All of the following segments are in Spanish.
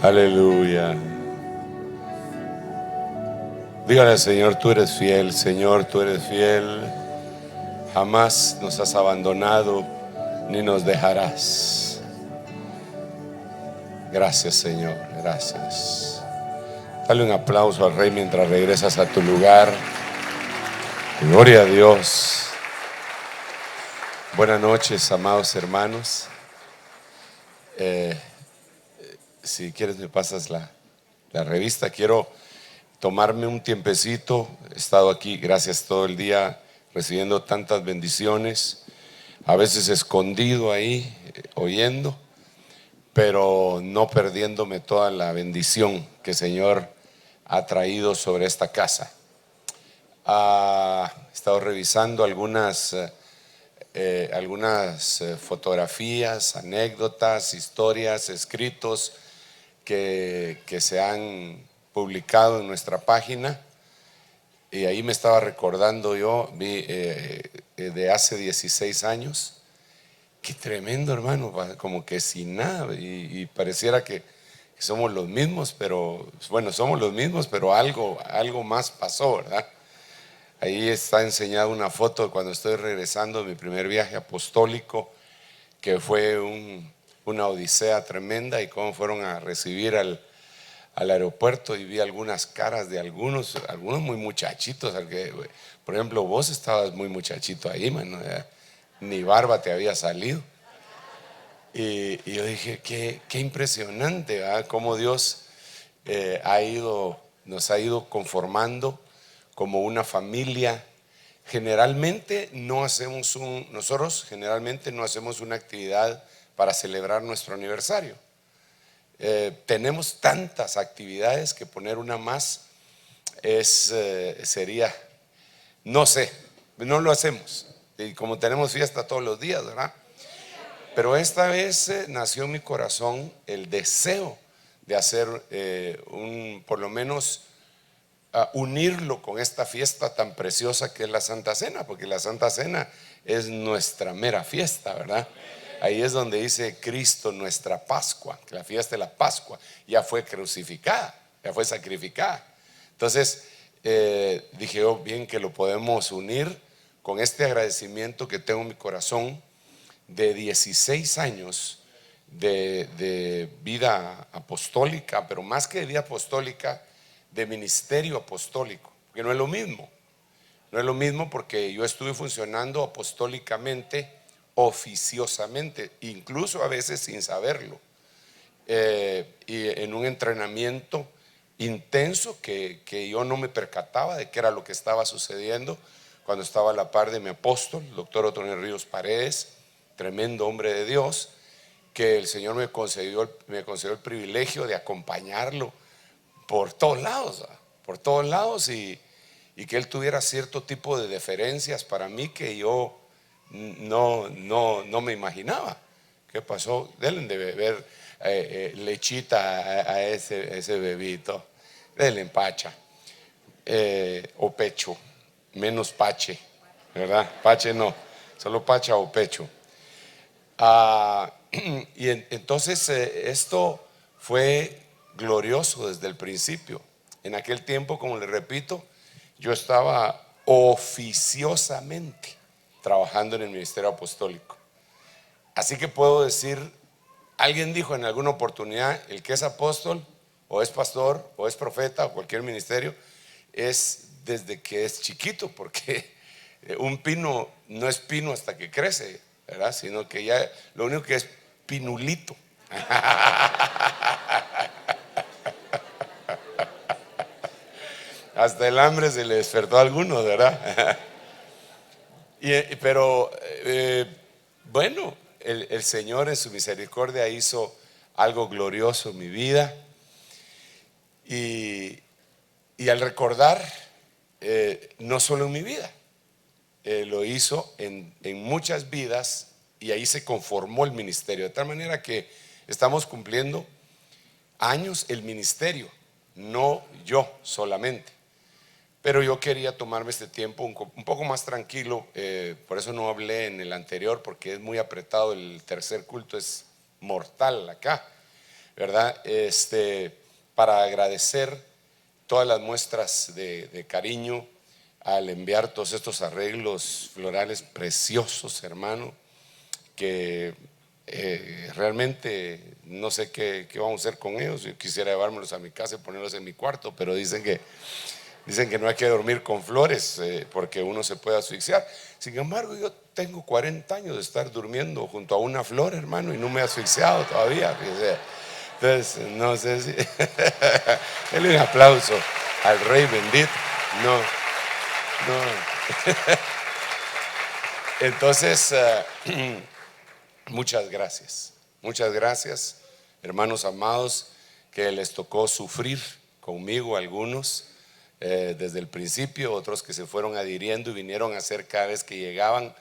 Aleluya. Dígale al Señor, tú eres fiel, Señor, tú eres fiel. Jamás nos has abandonado ni nos dejarás. Gracias, Señor, gracias. Dale un aplauso al Rey mientras regresas a tu lugar. Gloria a Dios. Buenas noches, amados hermanos. Si quieres me pasas la revista. Quiero tomarme un tiempecito. He estado aquí, gracias, todo el día recibiendo tantas bendiciones, a veces escondido ahí, oyendo, pero no perdiéndome toda la bendición que el Señor ha traído sobre esta casa. He estado revisando algunas fotografías, anécdotas, historias, escritos que se han publicado en nuestra página, y ahí me estaba recordando yo, de hace 16 años. Qué tremendo, hermano, como que sin nada, y pareciera que somos los mismos, pero bueno, somos los mismos, pero algo más pasó, ¿verdad? Ahí está enseñada una foto de cuando estoy regresando de mi primer viaje apostólico, que fue una odisea tremenda, y cómo fueron a recibir al aeropuerto, y vi algunas caras de algunos muy muchachitos. Por ejemplo, vos estabas muy muchachito ahí, mano, ni barba te había salido. Y yo dije, qué impresionante, ¿verdad? Cómo Dios nos ha ido conformando como una familia. Nosotros generalmente no hacemos una actividad para celebrar nuestro aniversario. Tenemos tantas actividades que poner una más sería, no sé, no lo hacemos. Y como tenemos fiesta todos los días, ¿verdad? Pero esta vez nació en mi corazón el deseo de hacer por lo menos unirlo con esta fiesta tan preciosa que es la Santa Cena, porque la Santa Cena es nuestra mera fiesta, ¿verdad? Ahí es donde dice Cristo, nuestra Pascua, que la fiesta de la Pascua ya fue crucificada, ya fue sacrificada. Entonces dije, oh, bien que lo podemos unir con este agradecimiento que tengo en mi corazón de 16 años de vida apostólica, pero más que de vida apostólica, de ministerio apostólico, que no es lo mismo. No es lo mismo, porque yo estuve funcionando apostólicamente, oficiosamente, incluso a veces sin saberlo, y en un entrenamiento intenso que yo no me percataba de qué era lo que estaba sucediendo cuando estaba a la par de mi apóstol, el doctor Otonel Ríos Paredes, tremendo hombre de Dios, que el Señor me concedió el privilegio de acompañarlo por todos lados, y que él tuviera cierto tipo de deferencias para mí que yo no me imaginaba. ¿Qué pasó? Denle de beber lechita a ese bebito, denle empacha, o pecho, menos pache, ¿verdad? Pache no, solo pacha o pecho. Y entonces esto fue glorioso desde el principio. En aquel tiempo, como le repito, yo estaba oficiosamente trabajando en el ministerio apostólico. Así que puedo decir, alguien dijo en alguna oportunidad, el que es apóstol o es pastor o es profeta o cualquier ministerio, es desde que es chiquito, porque un pino no es pino hasta que crece, ¿verdad? Sino que ya lo único que es pinulito. Hasta el hambre se le despertó a algunos, ¿verdad? Pero bueno, el Señor en su misericordia hizo algo glorioso en mi vida, y al recordar, no solo en mi vida, lo hizo en muchas vidas, y ahí se conformó el ministerio, de tal manera que estamos cumpliendo años el ministerio, no yo solamente. Pero yo quería tomarme este tiempo un poco más tranquilo, por eso no hablé en el anterior, porque es muy apretado, el tercer culto es mortal acá. ¿verdad? Para agradecer todas las muestras de cariño al enviar todos estos arreglos florales preciosos, hermano, que realmente no sé qué vamos a hacer con ellos. Yo quisiera llevármelos a mi casa y ponerlos en mi cuarto, pero dicen que no hay que dormir con flores porque uno se puede asfixiar. Sin embargo, yo tengo 40 años de estar durmiendo junto a una flor, hermano, y no me he asfixiado todavía. Entonces, no sé si denle un aplauso al Rey bendito. No, no. Entonces, muchas gracias, hermanos amados, que les tocó sufrir conmigo algunos desde el principio, otros que se fueron adhiriendo y vinieron a hacer cada vez que llegaban,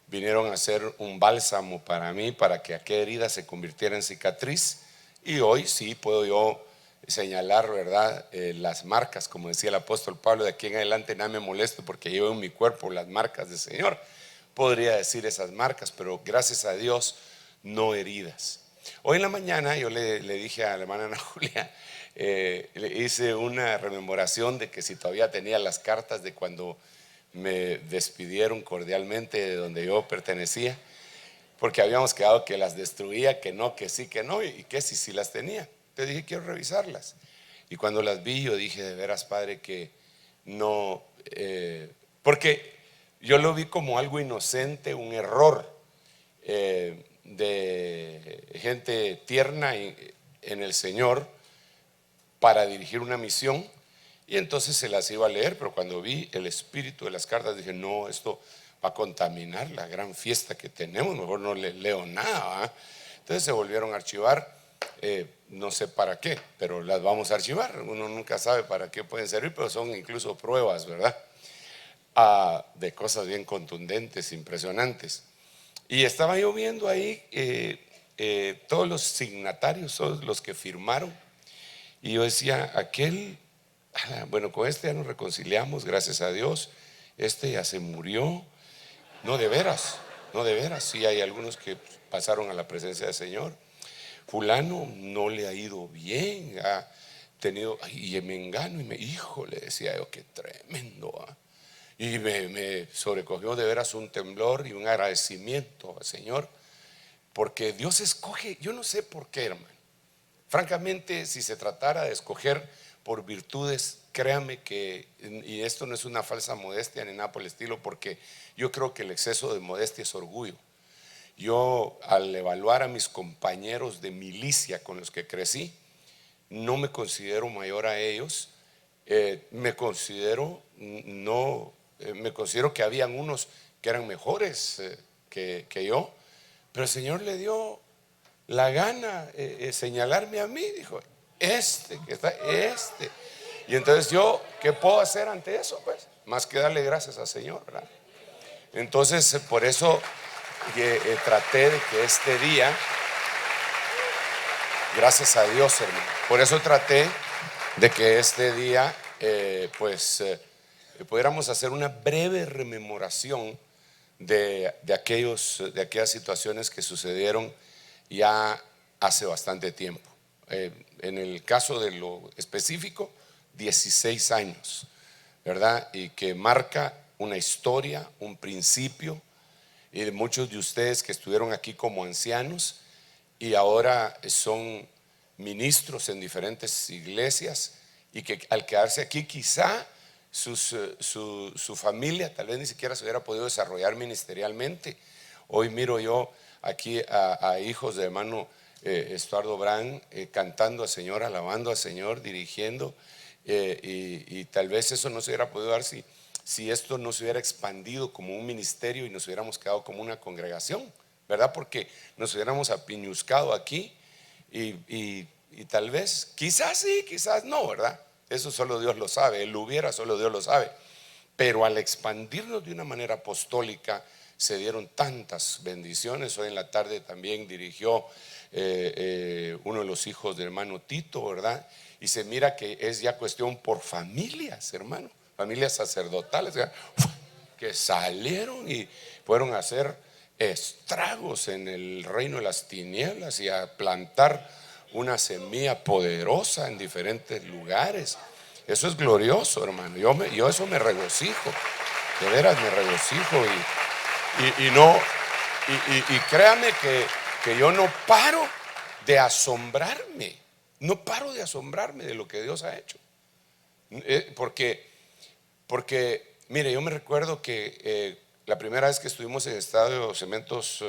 vinieron a hacer un bálsamo para mí, para que aquella herida se convirtiera en cicatriz. Y hoy sí puedo yo señalar, ¿verdad? Las marcas, como decía el apóstol Pablo, de aquí en adelante nada me molesto porque llevo en mi cuerpo las marcas del Señor. Podría decir esas marcas, pero gracias a Dios no heridas. Hoy en la mañana yo le dije a la hermana Ana Julia, le hice una rememoración de que si todavía tenía las cartas de cuando me despidieron cordialmente de donde yo pertenecía, porque habíamos quedado que las destruía, que no, que sí, que no, y que sí las tenía. Te dije, quiero revisarlas. Y cuando las vi, yo dije, de veras, Padre, que no, porque yo lo vi como algo inocente, un error de gente tierna en el Señor para dirigir una misión. Y entonces se las iba a leer, pero cuando vi el espíritu de las cartas dije, no, esto va a contaminar la gran fiesta que tenemos, mejor no le leo nada, ¿eh? Entonces se volvieron a archivar, no sé para qué, pero las vamos a archivar. Uno nunca sabe para qué pueden servir, pero son incluso pruebas, ¿verdad? De cosas bien contundentes, impresionantes. Y estaba yo viendo ahí todos los signatarios, todos los que firmaron, y yo decía, bueno, con este ya nos reconciliamos, gracias a Dios. Este ya se murió. No de veras, no de veras. Sí hay algunos que pasaron a la presencia del Señor. Fulano no le ha ido bien, ha tenido, y me engano y hijo, le decía yo, qué tremendo. Y me sobrecogió de veras un temblor y un agradecimiento al Señor, porque Dios escoge, yo no sé por qué, hermano. Francamente, si se tratara de escoger por virtudes, créame que, y esto no es una falsa modestia ni nada por el estilo, porque yo creo que el exceso de modestia es orgullo. Yo, al evaluar a mis compañeros de milicia con los que crecí, no me considero mayor a ellos. Me considero que habían unos que eran mejores que yo, pero el Señor le dio la gana señalarme a mí. Dijo, que está, y entonces yo, ¿qué puedo hacer ante eso? Pues más que darle gracias al Señor, ¿verdad? Entonces por eso traté de que este día, gracias a Dios, hermano, por eso traté de que este día pudiéramos hacer una breve rememoración de aquellas situaciones que sucedieron ya hace bastante tiempo. En el caso de lo específico, 16 años, ¿verdad? Y que marca una historia, un principio, y de muchos de ustedes que estuvieron aquí como ancianos y ahora son ministros en diferentes iglesias, y que al quedarse aquí quizá su familia tal vez ni siquiera se hubiera podido desarrollar ministerialmente. Hoy miro yo aquí a hijos de hermano Estuardo Brand cantando al Señor, alabando al Señor, dirigiendo, y tal vez eso no se hubiera podido dar si esto no se hubiera expandido como un ministerio y nos hubiéramos quedado como una congregación, ¿verdad? Porque nos hubiéramos apiñuscado aquí y tal vez, quizás sí, quizás no, ¿verdad? Eso solo Dios lo sabe, solo Dios lo sabe. Pero al expandirnos de una manera apostólica se dieron tantas bendiciones. Hoy en la tarde también dirigió uno de los hijos del hermano Tito, ¿verdad? Y se mira que es ya cuestión por familias, hermano, familias sacerdotales, ¿verdad? Que salieron y fueron a hacer estragos en el reino de las tinieblas y a plantar una semilla poderosa en diferentes lugares. Eso es glorioso, hermano. Yo eso me regocijo, de veras me regocijo y no, y créame que yo no paro de asombrarme, no paro de asombrarme de lo que Dios ha hecho. Porque mire, yo me recuerdo que la primera vez que estuvimos en el Estadio Cementos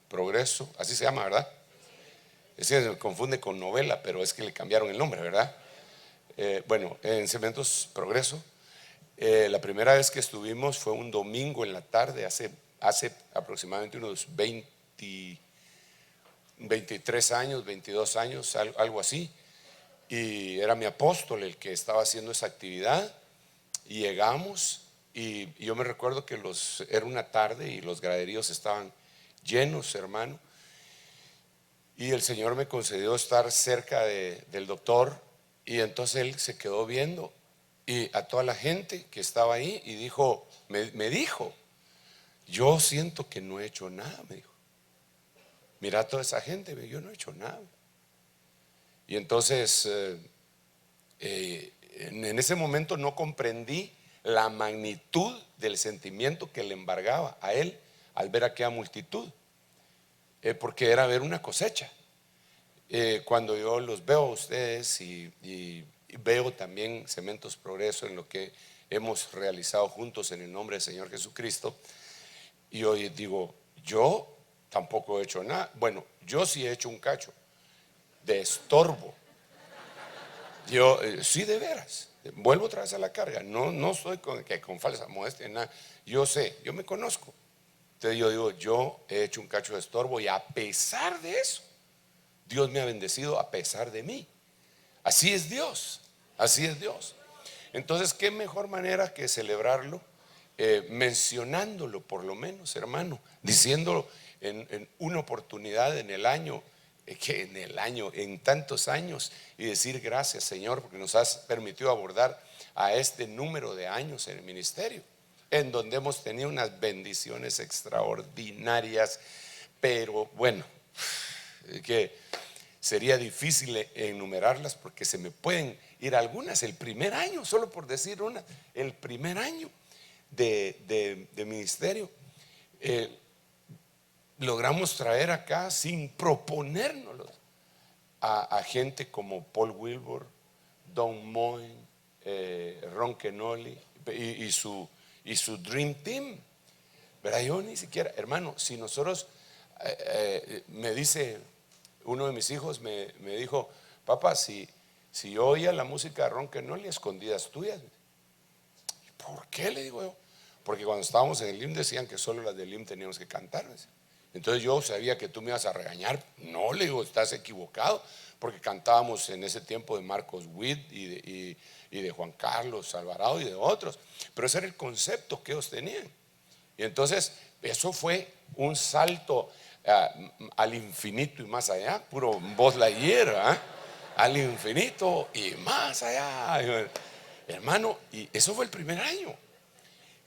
Progreso, así se llama, ¿verdad? Es que se confunde con Novela, pero es que le cambiaron el nombre, ¿verdad? Bueno, en Cementos Progreso, la primera vez que estuvimos fue un domingo en la tarde, hace aproximadamente unos 23 años, 22 años, algo así. Y era mi apóstol el que estaba haciendo esa actividad. Y llegamos y yo me recuerdo que era una tarde y los graderíos estaban llenos, hermano. Y el Señor me concedió estar cerca del doctor. Y entonces él se quedó viendo y a toda la gente que estaba ahí y me dijo, yo siento que no he hecho nada, me dijo. Mira a toda esa gente, yo no he hecho nada. Y entonces en ese momento no comprendí la magnitud del sentimiento que le embargaba a él al ver aquella multitud, porque era ver una cosecha. Cuando yo los veo a ustedes y veo también Cementos Progreso en lo que hemos realizado juntos en el nombre del Señor Jesucristo, y hoy digo, yo tampoco he hecho nada. Bueno, yo sí he hecho un cacho de estorbo. Yo sí, de veras, vuelvo otra vez a la carga. No estoy con falsa modestia, nada. Yo sé, yo me conozco. Entonces yo digo, yo he hecho un cacho de estorbo y a pesar de eso, Dios me ha bendecido a pesar de mí. Así es Dios, así es Dios. Entonces, ¿qué mejor manera que celebrarlo? Mencionándolo por lo menos, hermano, diciéndolo en una oportunidad en el año, en tantos años, y decir gracias, Señor, porque nos has permitido abordar a este número de años en el ministerio, en donde hemos tenido unas bendiciones extraordinarias, pero bueno, que sería difícil enumerarlas porque se me pueden ir algunas. El primer año, solo por decir una, el primer año de ministerio, logramos traer acá sin proponérnoslo a gente como Paul Wilbur, Don Moen, Ron Kenoli y su Dream Team. ¿Verdad? Yo ni siquiera, hermano, si nosotros, me dice uno de mis hijos, me dijo, papá, si yo oía la música de Ron Kenoli, escondidas tuyas. ¿Por qué? Le digo yo. Porque cuando estábamos en el IM decían que solo las del IM teníamos que cantar. Entonces yo sabía que tú me ibas a regañar. No, le digo, estás equivocado, porque cantábamos en ese tiempo de Marcos Witt y de Juan Carlos Alvarado y de otros. Pero ese era el concepto que ellos tenían. Y entonces eso fue un salto al infinito y más allá, puro Buzz Lightyear, al infinito y más allá, hermano. Y eso fue el primer año.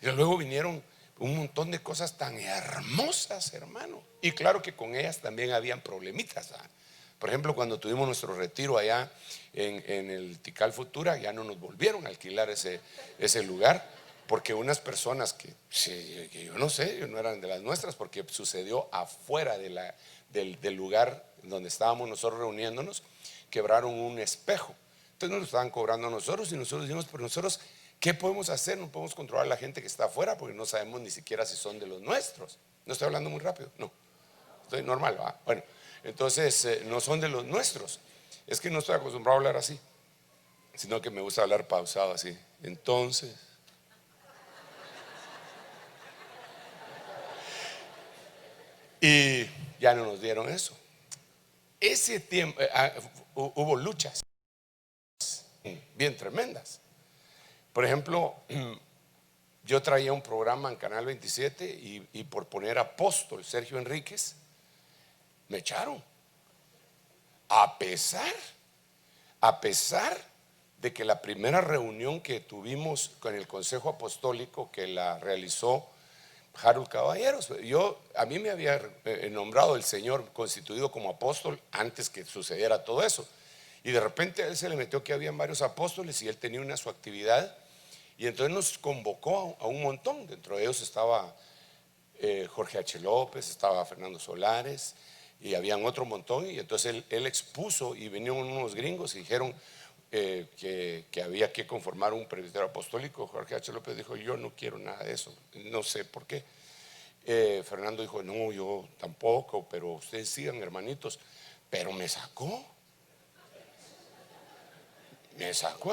Y luego vinieron un montón de cosas tan hermosas, hermano. Y claro que con ellas también habían problemitas. Por ejemplo, cuando tuvimos nuestro retiro allá en el Tikal Futura, ya no nos volvieron a alquilar ese lugar, porque unas personas que yo no sé, no eran de las nuestras, porque sucedió afuera del lugar donde estábamos nosotros reuniéndonos, quebraron un espejo. Entonces nos lo estaban cobrando a nosotros y nosotros dijimos, pero nosotros, ¿qué podemos hacer? No podemos controlar a la gente que está afuera porque no sabemos ni siquiera si son de los nuestros. No estoy hablando muy rápido, no, estoy normal, ¿va? Bueno, entonces no son de los nuestros. Es que no estoy acostumbrado a hablar así, sino que me gusta hablar pausado así. Entonces, y ya no nos dieron eso. Ese tiempo hubo luchas bien tremendas. Por ejemplo, yo traía un programa en Canal 27 y por poner apóstol Sergio Enríquez me echaron. A pesar de que la primera reunión que tuvimos con el Consejo Apostólico, que la realizó Harold Caballeros. A mí me había nombrado el Señor, constituido como apóstol antes que sucediera todo eso. Y de repente a él se le metió que habían varios apóstoles y él tenía su actividad. Y entonces nos convocó a un montón. Dentro de ellos estaba Jorge H. López, estaba Fernando Solares y habían otro montón. Y entonces él expuso y vinieron unos gringos y dijeron que había que conformar un presbiterio apostólico. Jorge H. López dijo: yo no quiero nada de eso, no sé por qué. Fernando dijo: no, yo tampoco, pero ustedes sigan, hermanitos. Pero me sacó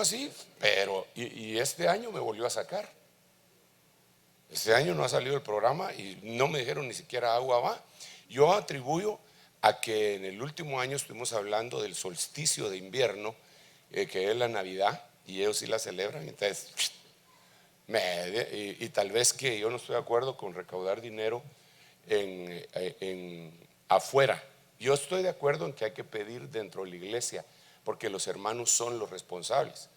así, pero y este año me volvió a sacar. Este año no ha salido el programa y no me dijeron ni siquiera agua va. Yo atribuyo a que en el último año estuvimos hablando del solsticio de invierno, que es la Navidad, y ellos sí la celebran. Entonces y tal vez que yo no estoy de acuerdo con recaudar dinero afuera. Yo estoy de acuerdo en que hay que pedir dentro de la iglesia, porque los hermanos son los responsables,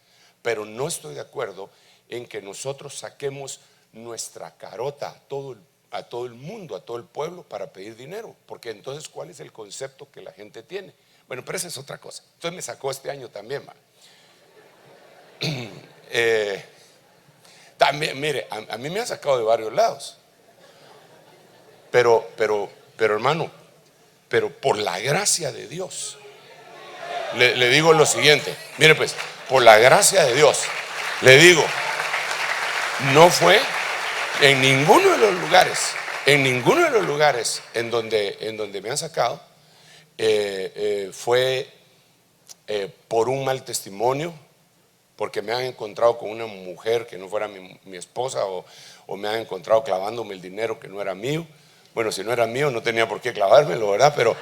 pero no estoy de acuerdo en que nosotros saquemos nuestra carota a todo el mundo, a todo el pueblo, para pedir dinero, porque entonces ¿cuál es el concepto que la gente tiene? Bueno, pero esa es otra cosa. Entonces me sacó este año también, también, mire, a mí me han sacado de varios lados, pero hermano, pero por la gracia de Dios, le digo lo siguiente. Mire pues, por la gracia de Dios, le digo, no fue en ninguno de los lugares en donde me han sacado, fue por un mal testimonio, porque me han encontrado con una mujer que no fuera mi esposa, o me han encontrado clavándome el dinero que no era mío. Bueno, si no era mío no tenía por qué clavármelo, ¿verdad? Pero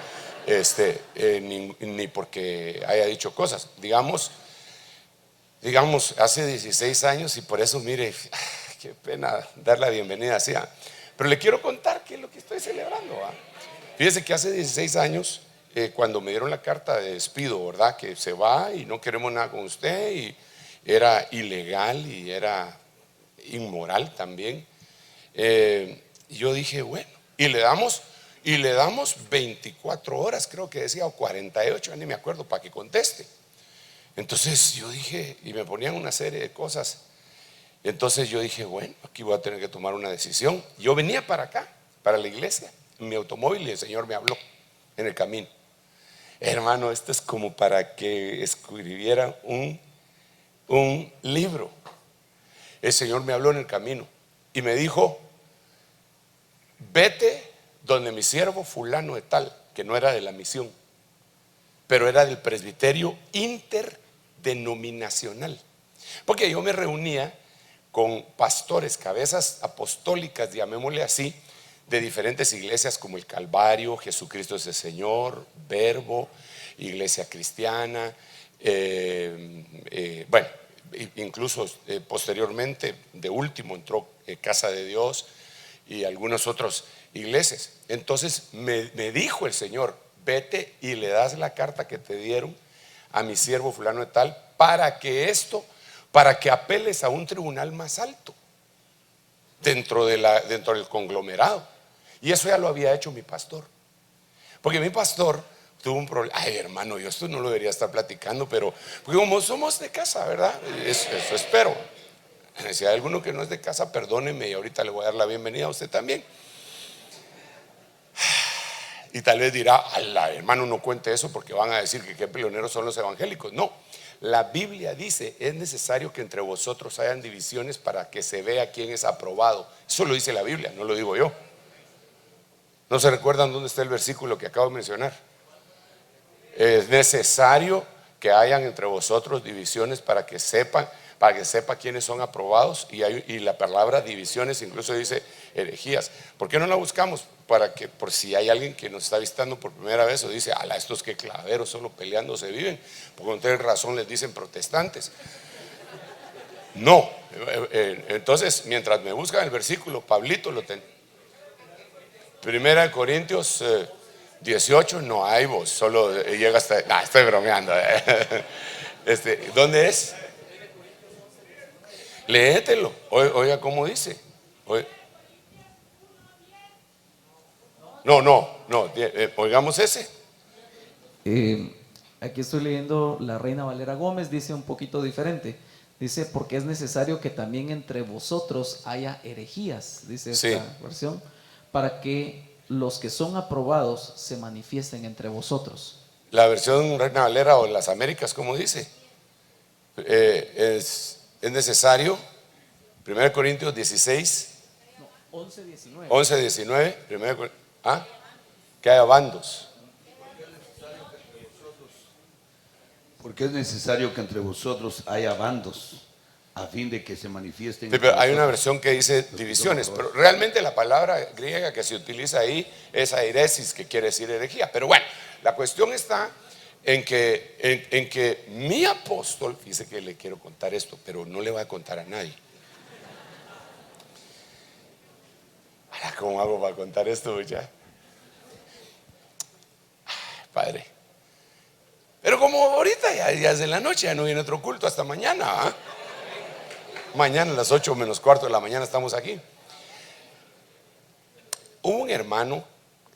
ni porque haya dicho cosas. Digamos, hace 16 años, y por eso, mire, qué pena dar la bienvenida así. Pero le quiero contar qué es lo que estoy celebrando. Fíjese que hace 16 años, cuando me dieron la carta de despido, ¿verdad? Que se va y no queremos nada con usted, y era ilegal y era inmoral también. Yo dije, bueno, y le damos 24 horas, creo que decía, o 48, ni me acuerdo, para que conteste. Entonces yo dije, y me ponían una serie de cosas. Entonces yo dije, bueno, aquí voy a tener que tomar una decisión. Yo venía para acá, para la iglesia, en mi automóvil, y el Señor me habló en el camino. Hermano, esto es como para que escribiera un libro. El Señor me habló en el camino y me dijo: vete donde mi siervo fulano de tal, que no era de la misión, pero era del presbiterio interdenominacional, porque yo me reunía con pastores, cabezas apostólicas, llamémosle así, de diferentes iglesias como el Calvario, Jesucristo es el Señor, Verbo, Iglesia Cristiana, bueno, incluso posteriormente, de último, entró Casa de Dios y algunas otras iglesias. Entonces me dijo el Señor: vete y le das la carta que te dieron a mi siervo fulano de tal, para que apeles a un tribunal más alto dentro del conglomerado. Y eso ya lo había hecho mi pastor, porque mi pastor tuvo un problema. Ay, hermano, yo esto no lo debería estar platicando, pero porque como somos de casa, ¿verdad? Eso espero. Si hay alguno que no es de casa, perdóneme, y ahorita le voy a dar la bienvenida a usted también. Y tal vez dirá: hermano, no cuente eso, porque van a decir que qué peleoneros son los evangélicos. No, la Biblia dice: es necesario que entre vosotros hayan divisiones para que se vea quién es aprobado. Eso lo dice la Biblia, no lo digo yo. ¿No se recuerdan dónde está el versículo que acabo de mencionar? Es necesario que hayan entre vosotros divisiones para que sepa quiénes son aprobados. Y la palabra divisiones incluso dice herejías. ¿Por qué no la buscamos? Para que, por si hay alguien que nos está visitando por primera vez, o dice: estos que claveros, solo peleando se viven, por no tener razón les dicen protestantes. No. Entonces, mientras me buscan el versículo, Pablito lo ten. Primera de Corintios 18, no hay vos, solo llega hasta. Estoy bromeando. ¿Dónde es? Léetelo. Oiga cómo dice. Oigamos ese. Aquí estoy leyendo la Reina Valera Gómez, dice un poquito diferente. Dice, porque es necesario que también entre vosotros haya herejías, dice esta versión, para que los que son aprobados se manifiesten entre vosotros. La versión Reina Valera o las Américas, como dice, es necesario, 1 Corintios 16, 11, 19, que haya bandos. Porque es necesario que entre vosotros haya bandos, a fin de que se manifiesten. Sí, pero hay una versión que dice divisiones, pero realmente la palabra griega que se utiliza ahí es airesis, que quiere decir herejía. Pero bueno, la cuestión está en que mi apóstol, dice que le quiero contar esto, pero no le voy a contar a nadie. Ahora, ¿cómo hago para contar esto ya? Padre. Pero como ahorita ya es de la noche, ya no viene otro culto hasta mañana. Mañana a las 8 menos cuarto de la mañana estamos aquí. Hubo un hermano,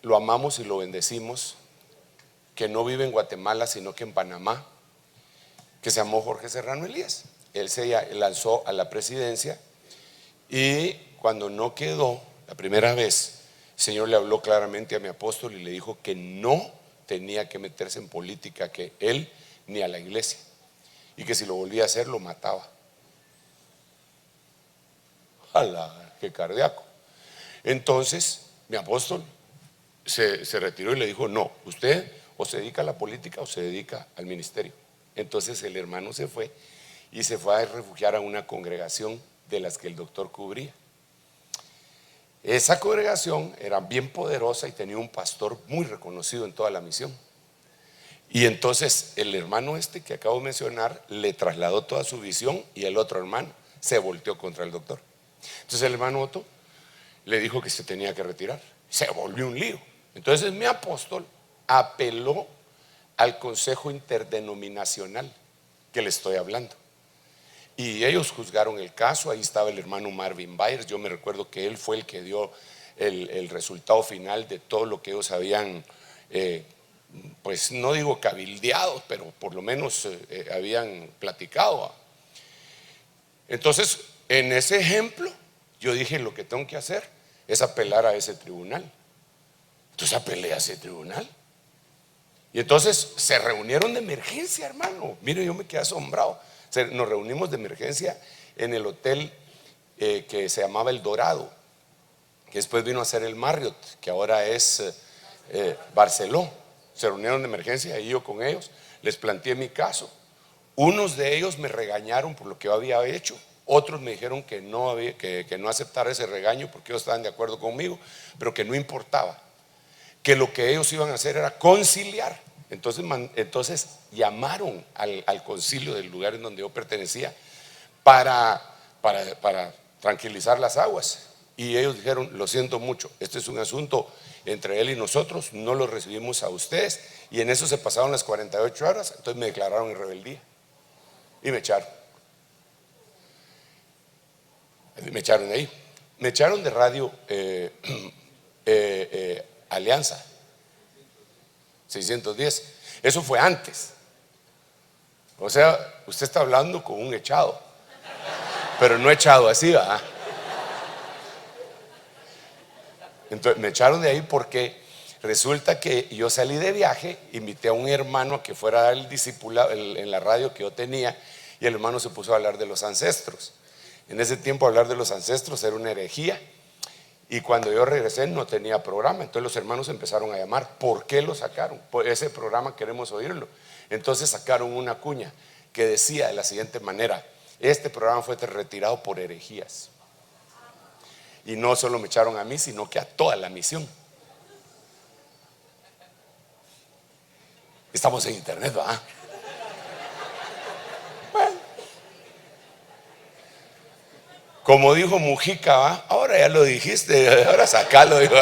lo amamos y lo bendecimos, que no vive en Guatemala sino que en Panamá, que se llamó Jorge Serrano Elías. Él se lanzó a la presidencia y cuando no quedó la primera vez, el Señor le habló claramente a mi apóstol y le dijo que no tenía que meterse en política, que él ni a la iglesia, y que si lo volvía a hacer lo mataba. ¡Hala! ¡Qué cardíaco! Entonces mi apóstol se retiró y le dijo: no, usted o se dedica a la política o se dedica al ministerio. Entonces el hermano se fue y se fue a refugiar a una congregación de las que el doctor cubría. Esa congregación era bien poderosa y tenía un pastor muy reconocido en toda la misión. Y entonces el hermano que acabo de mencionar le trasladó toda su visión y el otro hermano se volteó contra el doctor. Entonces el hermano Otto le dijo que se tenía que retirar. Se volvió un lío. Entonces mi apóstol apeló al consejo interdenominacional que le estoy hablando. Y ellos juzgaron el caso. Ahí estaba el hermano Marvin Byers. Yo me recuerdo que él fue el que dio el resultado final de todo lo que ellos habían, pues no digo cabildeado, pero por lo menos habían platicado. Entonces, en ese ejemplo, yo dije: lo que tengo que hacer es apelar a ese tribunal. Entonces apelé a ese tribunal. Y entonces se reunieron de emergencia, hermano. Mire, yo me quedé asombrado. Nos reunimos de emergencia en el hotel que se llamaba El Dorado, que después vino a ser el Marriott, que ahora es Barceló. Se reunieron de emergencia y yo con ellos les planteé mi caso. Unos de ellos me regañaron por lo que yo había hecho. Otros me dijeron que no aceptara ese regaño porque ellos estaban de acuerdo conmigo, pero que no importaba, que lo que ellos iban a hacer era conciliar. Entonces llamaron al concilio del lugar en donde yo pertenecía para tranquilizar las aguas. Y ellos dijeron: lo siento mucho, este es un asunto entre él y nosotros, no lo recibimos a ustedes. Y en eso se pasaron las 48 horas. Entonces me declararon en rebeldía y me echaron. Me echaron de ahí. Me echaron de radio Alianza 610. Eso fue antes. O sea, usted está hablando con un echado, pero no echado así, ¿verdad? Entonces me echaron de ahí porque resulta que yo salí de viaje, invité a un hermano a que fuera a dar el discipulado en la radio que yo tenía, y el hermano se puso a hablar de los ancestros. En ese tiempo hablar de los ancestros era una herejía. Y cuando yo regresé no tenía programa. Entonces los hermanos empezaron a llamar: ¿por qué lo sacaron? Pues ese programa queremos oírlo. Entonces sacaron una cuña que decía de la siguiente manera: este programa fue retirado por herejías. Y no solo me echaron a mí, sino que a toda la misión. Estamos en internet, ¿verdad? Bueno, como dijo Mujica, ¿va? Ahora ya lo dijiste, ahora sacalo, dijo.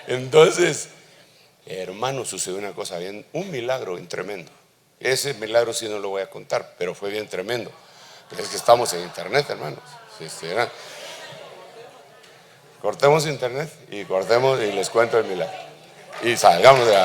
Entonces, hermano, sucedió una cosa bien, un milagro bien tremendo. Ese milagro sí no lo voy a contar, pero fue bien tremendo. Pero es que estamos en internet, hermanos. Cortemos internet y cortemos y les cuento el milagro. Y salgamos de